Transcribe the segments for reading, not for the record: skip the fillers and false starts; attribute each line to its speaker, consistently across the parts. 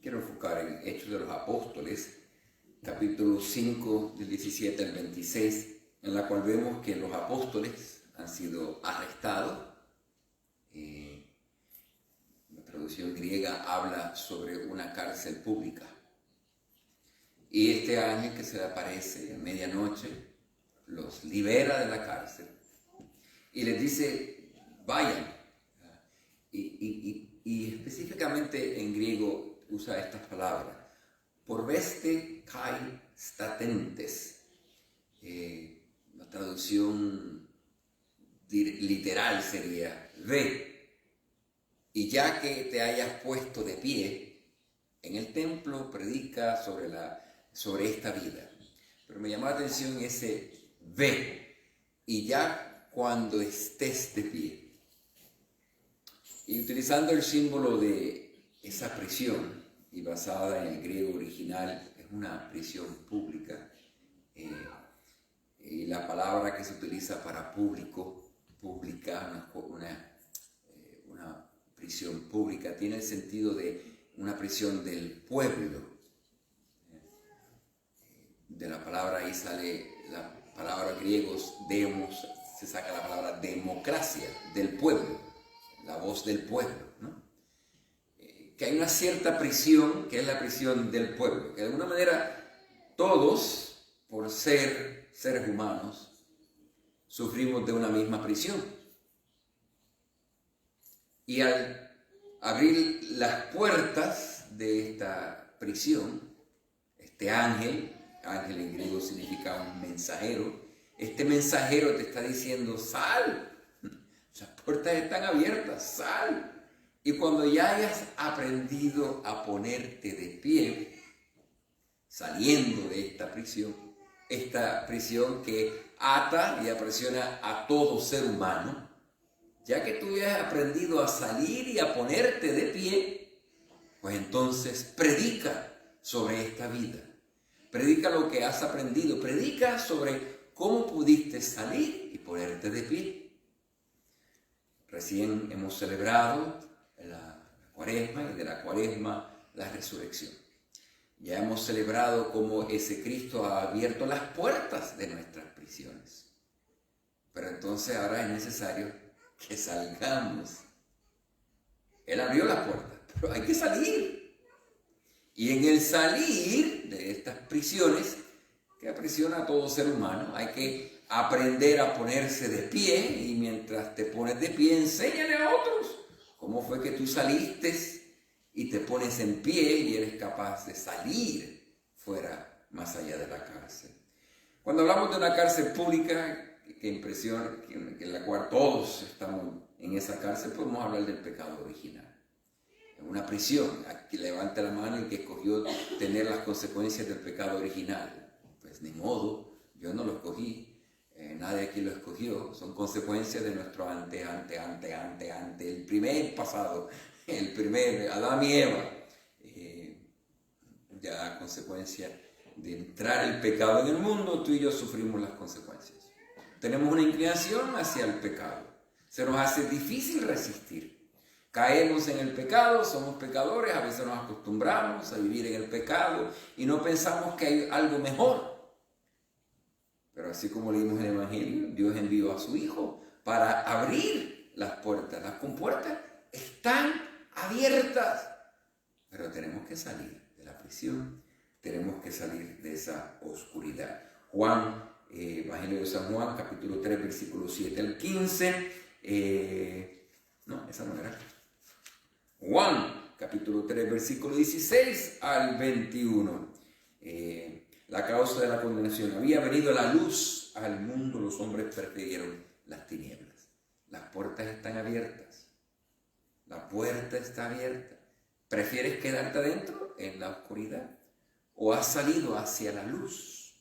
Speaker 1: quiero enfocar en Hechos de los Apóstoles, capítulo 5, del 17 al 26, en la cual vemos que los apóstoles han sido arrestados. La traducción griega habla sobre una cárcel pública. Y este ángel que se le aparece a medianoche los libera de la cárcel y les dice, vayan. Y específicamente en griego usa estas palabras, porveste kai statentes. La traducción literal sería, ve, y ya que te hayas puesto de pie en el templo, predica sobre esta vida. Pero me llamó la atención ese ve, y ya cuando estés de pie. Y utilizando el símbolo de esa prisión, y basada en el griego original, es una prisión pública. Y la palabra que se utiliza para público, pública, una prisión pública, tiene el sentido de una prisión del pueblo. De la palabra ahí sale la palabra griegos, demos, se saca la palabra democracia, del pueblo, la voz del pueblo, ¿no? Que hay una cierta prisión, que es la prisión del pueblo, que de alguna manera todos, por ser seres humanos, sufrimos de una misma prisión. Y al abrir las puertas de esta prisión, este ángel en griego significa un mensajero, este mensajero te está diciendo, sal, las puertas están abiertas, sal. Y cuando ya hayas aprendido a ponerte de pie, saliendo de esta prisión que ata y aprisiona a todo ser humano, ya que tú hayas aprendido a salir y a ponerte de pie, pues entonces predica sobre esta vida. Predica lo que has aprendido, predica sobre cómo pudiste salir y ponerte de pie. Recién hemos celebrado la cuaresma y de la cuaresma la resurrección. Ya hemos celebrado cómo ese Cristo ha abierto las puertas de nuestras prisiones. Pero entonces ahora es necesario que salgamos. Él abrió las puertas, pero hay que salir. Y en el salir de estas prisiones, que aprisiona a todo ser humano, hay que aprender a ponerse de pie, y mientras te pones de pie, enséñale a otros cómo fue que tú saliste y te pones en pie y eres capaz de salir fuera, más allá de la cárcel. Cuando hablamos de una cárcel pública, que impresiona, en la cual todos estamos en esa cárcel, podemos hablar del pecado original. Una prisión, aquí levante la mano el que escogió tener las consecuencias del pecado original. Pues ni modo, yo no lo escogí, nadie aquí lo escogió, son consecuencias de nuestro el primer pasado, el primer Adán y Eva, ya consecuencia de entrar el pecado en el mundo, tú y yo sufrimos las consecuencias. Tenemos una inclinación hacia el pecado, se nos hace difícil resistir. Caemos en el pecado, somos pecadores, a veces nos acostumbramos a vivir en el pecado y no pensamos que hay algo mejor. Pero así como leímos en el Evangelio, Dios envió a su Hijo para abrir las puertas. Las compuertas están abiertas, pero tenemos que salir de la prisión, tenemos que salir de esa oscuridad. Juan, Evangelio de San Juan, capítulo 3, versículos 7 al 15. No, esa no era. Juan, capítulo 3, versículo 16 al 21. La causa de la condenación. Había venido la luz al mundo, los hombres prefirieron las tinieblas. Las puertas están abiertas. La puerta está abierta. ¿Prefieres quedarte adentro en la oscuridad? ¿O has salido hacia la luz?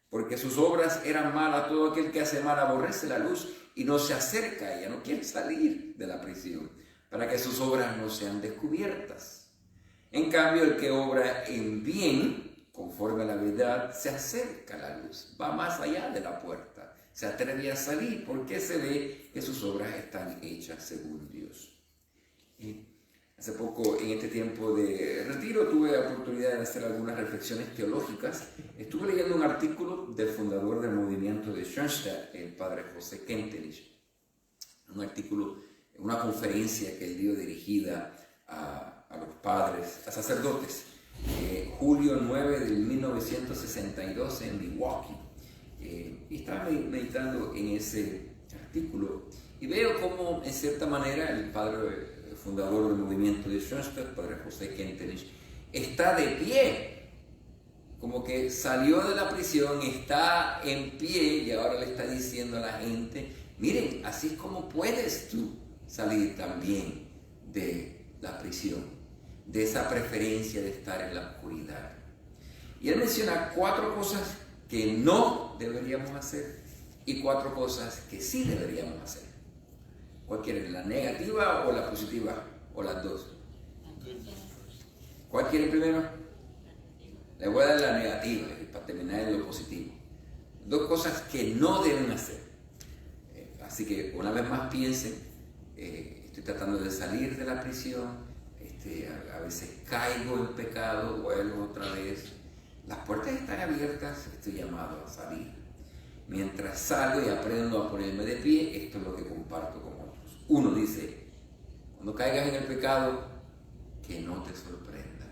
Speaker 1: Porque sus obras eran malas. Todo aquel que hace mal aborrece la luz y no se acerca a ella, no quiere salir de la prisión, para que sus obras no sean descubiertas. En cambio, el que obra en bien, conforme a la verdad, se acerca a la luz, va más allá de la puerta, se atreve a salir porque se ve que sus obras están hechas según Dios. La Hace poco, en este tiempo de retiro, tuve la oportunidad de hacer algunas reflexiones teológicas. Estuve leyendo un artículo del fundador del movimiento de Schoenstatt, el padre José Kentenich. Un artículo, una conferencia que él dio dirigida a los padres, a sacerdotes, julio 9 de 1962 en Milwaukee. Y estaba meditando en ese artículo y veo cómo, en cierta manera, el padre fundador del movimiento de Schoenstatt, padre José Kentenich, está de pie, como que salió de la prisión, está en pie y ahora le está diciendo a la gente, miren, así es como puedes tú salir también de la prisión, de esa preferencia de estar en la oscuridad. Y él menciona 4 cosas que no deberíamos hacer y 4 cosas que sí deberíamos hacer. ¿Cuál quieren? ¿La negativa o la positiva? ¿O las dos? ¿Cuál quieren primero? Le voy a dar la negativa para terminar en lo positivo. 2 cosas que no deben hacer. Así que una vez más piensen, estoy tratando de salir de la prisión, a veces caigo en pecado, vuelvo otra vez. Las puertas están abiertas, estoy llamado a salir. Mientras salgo y aprendo a ponerme de pie, esto es lo que comparto con otros. Uno dice, cuando caigas en el pecado, que no te sorprenda.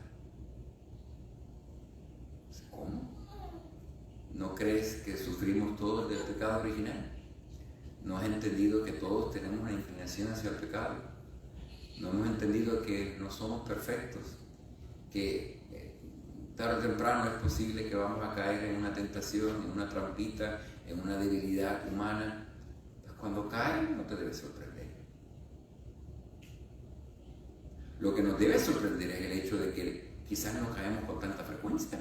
Speaker 1: ¿Cómo? ¿No crees que sufrimos todos del pecado original? ¿No has entendido que todos tenemos una inclinación hacia el pecado? ¿No hemos entendido que no somos perfectos? Que tarde o temprano es posible que vamos a caer en una tentación, en una trampita, en una debilidad humana. Pues cuando caes no te debe sorprender. Lo que nos debe sorprender es el hecho de que quizás no caemos con tanta frecuencia.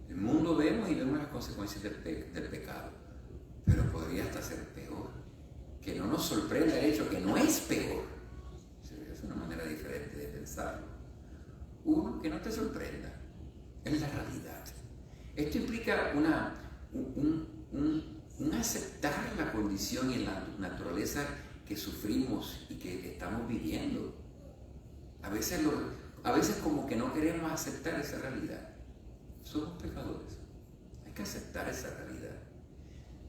Speaker 1: En el mundo vemos las consecuencias del pecado, pero podría hasta ser peor. Que no nos sorprenda el hecho que no es peor. Es una manera diferente de pensarlo. Uno, que no te sorprenda. Es la realidad. Esto implica un aceptar la condición y la naturaleza que sufrimos y que estamos viviendo. A veces como que no queremos aceptar esa realidad. Somos pecadores. Hay que aceptar esa realidad.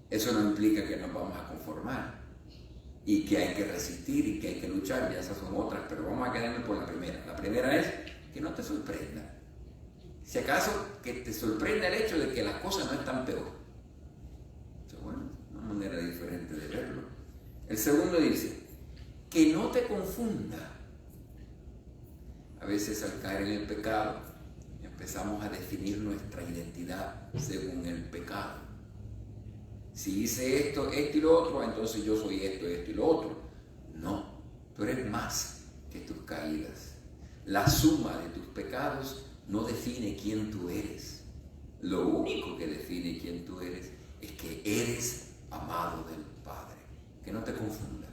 Speaker 1: Eso no implica que nos vamos a conformar y que hay que resistir y que hay que luchar, ya esas son otras, pero vamos a quedarnos por la primera. La primera es que no te sorprenda. Si acaso que te sorprenda el hecho de que las cosas no están peor. Entonces, bueno, una manera diferente de verlo. El segundo dice, que no te confunda. A veces al caer en el pecado empezamos a definir nuestra identidad según el pecado. Si hice esto y lo otro, entonces yo soy esto y lo otro. No, tú eres más que tus caídas. La suma de tus pecados no define quién tú eres. Lo único que define quién tú eres es que eres amado del Padre. Que no te confunda.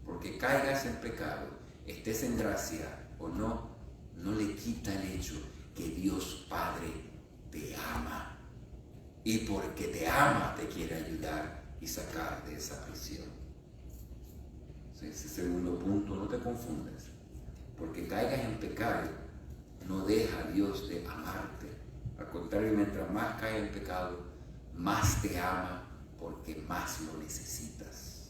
Speaker 1: Porque caigas en pecado, estés en gracia o no, no le quita el hecho que Dios Padre te ama. Y porque te ama, te quiere ayudar y sacar de esa prisión. Ese segundo punto, no te confundas. Porque caigas en pecado, no deja a Dios de amarte. Al contrario, mientras más caes en pecado, más te ama porque más lo necesitas.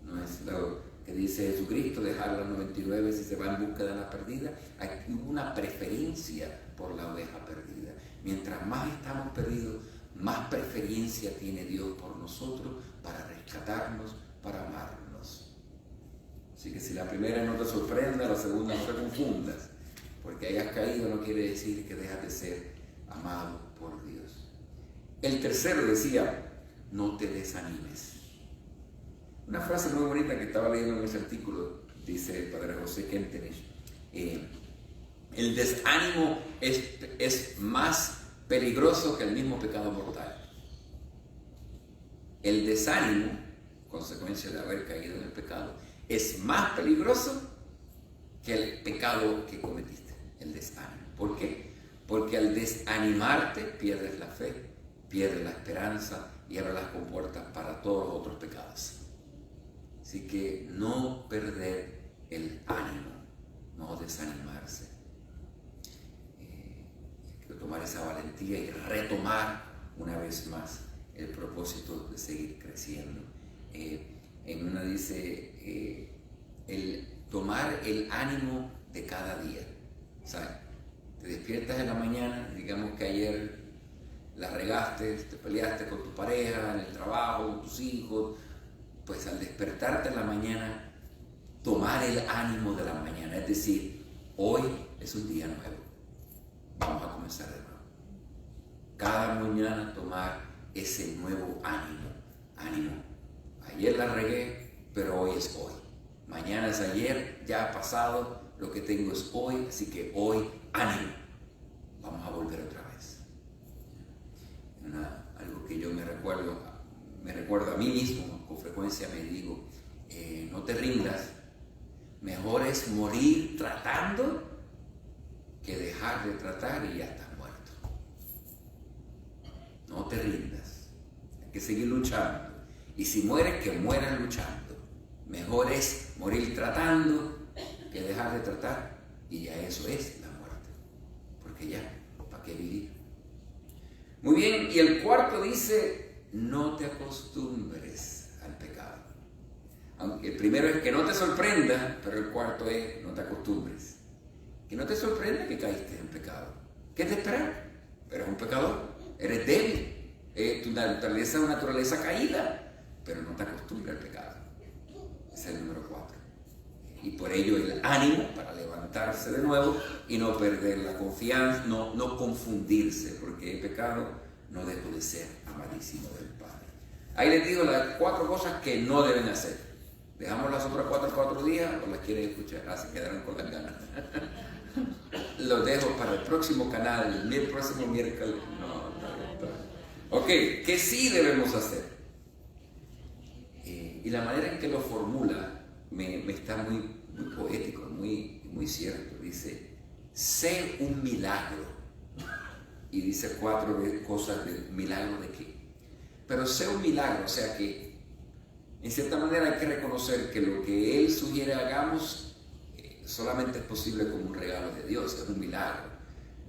Speaker 1: No es lo que dice Jesucristo, dejar las 99 si se va en busca de la perdida. Hay una preferencia por la oveja perdida. Mientras más estamos perdidos, más preferencia tiene Dios por nosotros para rescatarnos, para amarnos. Así que si la primera no te sorprenda, la segunda no te confundas. Porque hayas caído no quiere decir que dejas de ser amado por Dios. El tercero decía, no te desanimes. Una frase muy bonita que estaba leyendo en ese artículo, dice el padre José Kentenich, el desánimo es más peligroso que el mismo pecado mortal. El desánimo, consecuencia de haber caído en el pecado, es más peligroso que el pecado que cometiste, el desánimo. ¿Por qué? Porque al desanimarte pierdes la fe, pierdes la esperanza y abres las compuertas para todos los otros pecados. Así que no perder el ánimo, no desanimarse. Quiero tomar esa valentía y retomar una vez más el propósito de seguir creciendo. En una dice, el tomar el ánimo de cada día. O sea, te despiertas en la mañana, digamos que ayer la regaste, te peleaste con tu pareja, en el trabajo, con tus hijos, pues al despertarte en la mañana, tomar el ánimo de la mañana, es decir, hoy es un día nuevo, vamos a comenzar de nuevo. Cada mañana tomar ese nuevo ánimo. Ayer la regué, pero hoy es hoy. Mañana es ayer, ya ha pasado, lo que tengo es hoy, así que hoy ánimo. Vamos a volver otra vez. Algo que yo me recuerdo a mí mismo, con frecuencia me digo, no te rindas, mejor es morir tratando que dejar de tratar y ya estás muerto. No te rindas, hay que seguir luchando. Y si mueres, que mueras luchando. Mejor es morir tratando que dejar de tratar, y ya eso es la muerte. Porque ya, ¿para qué vivir? Muy bien, y el cuarto dice, no te acostumbres al pecado. Aunque el primero es que no te sorprenda, pero el cuarto es, no te acostumbres. Que no te sorprenda que caíste en pecado. ¿Qué te espera? Eres un pecador, eres débil, tu naturaleza es una naturaleza caída, pero no te acostumbres al pecado. Ese es el número 4. Y por ello el ánimo para levantarse de nuevo y no perder la confianza, no confundirse, porque el pecado no dejó de ser amadísimo del Padre. Ahí les digo las 4 cosas que no deben hacer. ¿Dejamos las otras 4 días o las quieren escuchar? Se quedaron con las ganas. Los dejo para el próximo canal, el próximo miércoles. No. Ok, ¿qué sí debemos hacer? Y la manera en que lo formula me está muy poético, muy cierto. Dice, sé un milagro. Y dice 4 cosas de milagro de qué. Pero sé un milagro, o sea que en cierta manera hay que reconocer que lo que Él sugiere hagamos solamente es posible como un regalo de Dios, es un milagro.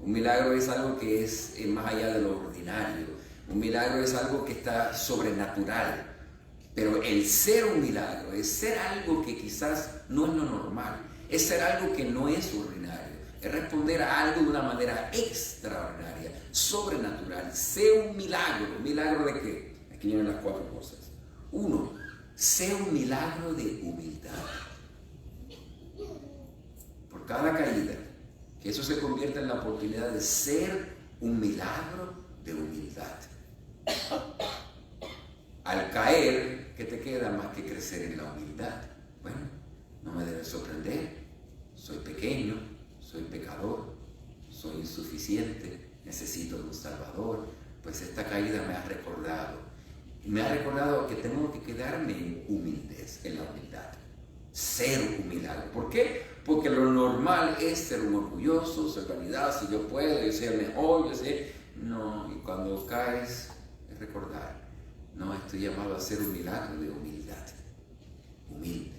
Speaker 1: Un milagro es algo que es más allá de lo ordinario. Un milagro es algo que está sobrenatural. Pero el ser un milagro es ser algo que quizás no es lo normal, es ser algo que no es ordinario, es responder a algo de una manera extraordinaria, sobrenatural. Sé un milagro. ¿Milagro de qué? Aquí vienen las 4 cosas. 1, sé un milagro de humildad. Por cada caída, que eso se convierta en la oportunidad de ser un milagro de humildad. Al caer, ¿qué te queda más que crecer en la humildad? Bueno, no me debe sorprender. Soy pequeño, soy pecador, soy insuficiente, necesito de un Salvador. Pues esta caída me ha recordado que tengo que quedarme en la humildad. Ser un milagro. ¿Por qué? Porque lo normal es ser un orgulloso, ser vanidoso, si yo puedo, yo sé mejor, yo sé. No, y cuando caes, es recordar. No, estoy llamado a hacer un milagro de humildad. Humilde.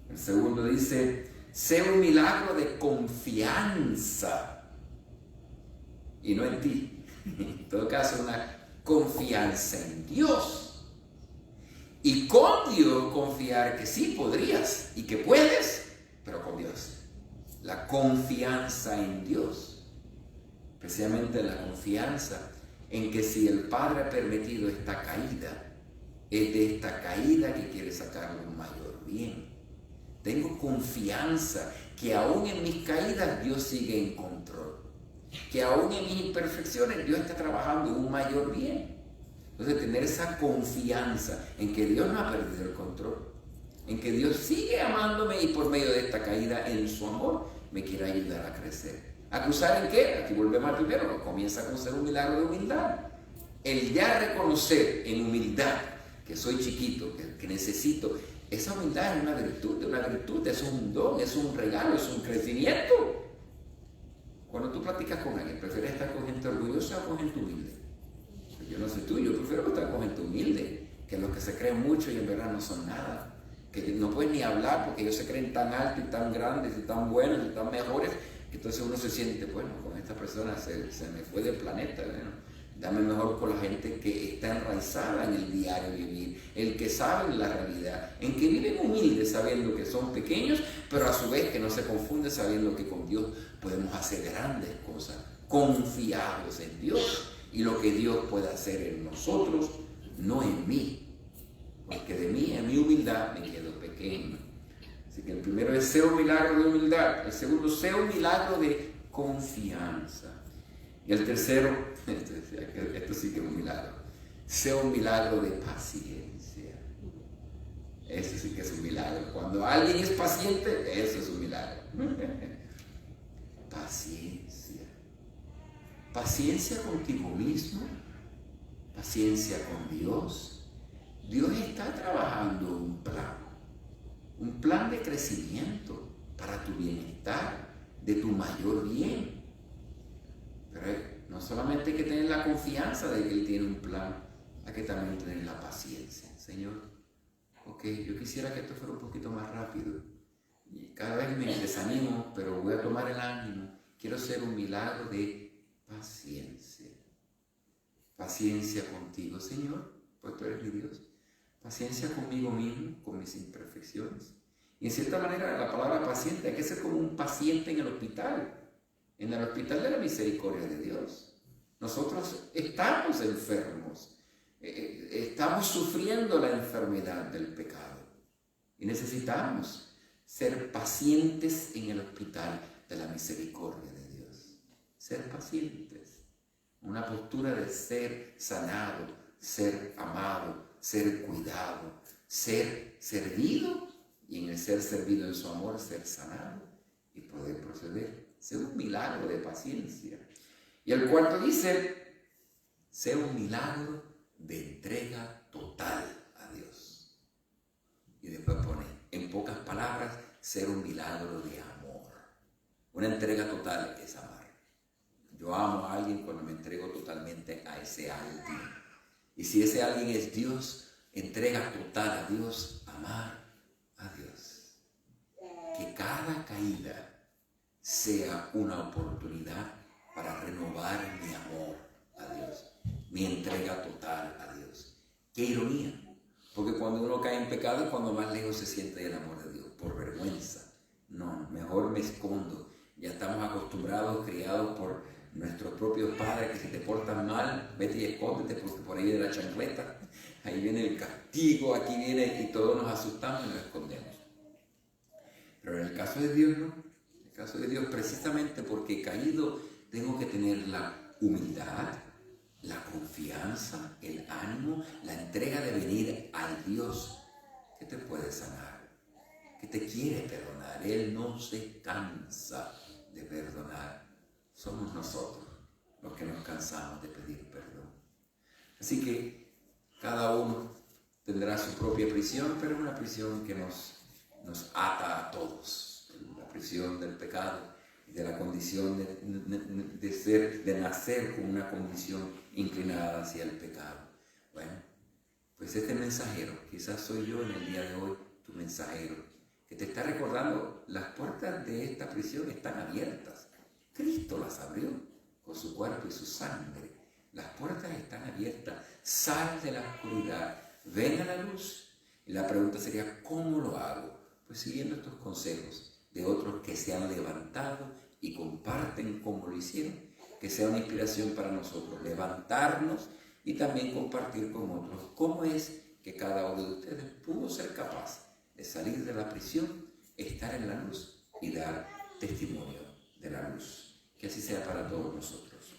Speaker 1: El segundo dice, sé un milagro de confianza. Y no en ti. En todo caso, una confianza en Dios. Y con Dios confiar que sí podrías y que puedes, pero con Dios. La confianza en Dios. Especialmente la confianza en que si el Padre ha permitido esta caída, es de esta caída que quiere sacarle un mayor bien. Tengo confianza que aún en mis caídas Dios sigue en control, que aún en mis imperfecciones Dios está trabajando en un mayor bien. Entonces tener esa confianza en que Dios no ha perdido el control, en que Dios sigue amándome y por medio de esta caída en su amor me quiere ayudar a crecer. ¿A cruzar en qué? Aquí volvemos al primero, que comienza con ser un milagro de humildad. El ya reconocer en humildad que soy chiquito, que necesito, esa humildad es una virtud, es un don, es un regalo, es un crecimiento. Cuando tú platicas con alguien, ¿prefieres estar con gente orgullosa o con gente humilde? Yo no soy tú, yo prefiero estar con gente humilde, que los que se creen mucho y en verdad no son nada, que no pueden ni hablar porque ellos se creen tan altos y tan grandes y tan buenos y tan mejores, que entonces uno se siente, bueno, con esta persona se me fue del planeta, ¿no? Dame mejor con la gente que está enraizada en el diario vivir, el que sabe la realidad, en que viven humildes sabiendo que son pequeños, pero a su vez que no se confunde sabiendo que con Dios podemos hacer grandes cosas, confiados en Dios y lo que Dios puede hacer en nosotros, no en mí, porque de mí, en mi humildad, me quedo pequeño. Así que el primero es sea un milagro de humildad, el segundo sea un milagro de confianza. Y el tercero, esto sí que es un milagro, sea un milagro de paciencia. Eso sí que es un milagro. Cuando alguien es paciente, eso es un milagro. Paciencia. Paciencia contigo mismo, paciencia con Dios. Dios está trabajando un plan de crecimiento para tu bienestar, de tu mayor bien. Pero no solamente hay que tener la confianza de que Él tiene un plan, hay que también tener la paciencia. Señor, ok, yo quisiera que esto fuera un poquito más rápido. Y cada vez me desanimo, pero voy a tomar el ánimo. Quiero ser un milagro de paciencia. Paciencia contigo, Señor, pues tú eres mi Dios. Paciencia conmigo mismo, con mis imperfecciones. Y en cierta manera la palabra paciente hay que ser como un paciente en el hospital de la misericordia de Dios. Nosotros estamos enfermos, estamos sufriendo la enfermedad del pecado y necesitamos ser pacientes en el hospital de la misericordia de Dios. Ser pacientes, una postura de ser sanado, ser amado, ser cuidado, ser servido y en el ser servido en su amor, ser sanado y poder proceder. Sea un milagro de paciencia. Y el cuarto dice, sea un milagro de entrega total a Dios. Y después pone, en pocas palabras, ser un milagro de amor. Una entrega total es amar. Yo amo a alguien cuando me entrego totalmente a ese alguien. Y si ese alguien es Dios, entrega total a Dios, amar a Dios. Que cada caída sea una oportunidad para renovar mi amor a Dios, mi entrega total a Dios. ¡Qué ironía! Porque cuando uno cae en pecado es cuando más lejos se siente del amor de Dios, por vergüenza. No, mejor me escondo. Ya estamos acostumbrados, criados por nuestros propios padres, que si te portas mal, vete y escóndete porque por ahí viene la chancleta, ahí viene el castigo, aquí viene, y todos nos asustamos y nos escondemos. Pero en el caso de Dios no. En el caso de Dios, precisamente porque he caído, tengo que tener la humildad, la confianza, el ánimo, la entrega de venir al Dios que te puede sanar, que te quiere perdonar. Él no se cansa de perdonar. Somos nosotros los que nos cansamos de pedir perdón. Así que cada uno tendrá su propia prisión, pero es una prisión que nos ata a todos. La prisión del pecado y de la condición de nacer con una condición inclinada hacia el pecado. Bueno, pues este mensajero, quizás soy yo en el día de hoy, tu mensajero, que te está recordando, las puertas de esta prisión están abiertas. Cristo las abrió con su cuerpo y su sangre. Las puertas están abiertas. Sal de la oscuridad, ven a la luz. Y la pregunta sería, ¿cómo lo hago? Pues siguiendo estos consejos de otros que se han levantado y comparten cómo lo hicieron, que sea una inspiración para nosotros, levantarnos y también compartir con otros cómo es que cada uno de ustedes pudo ser capaz de salir de la prisión, estar en la luz y dar testimonio de la luz. Que así sea para todos nosotros.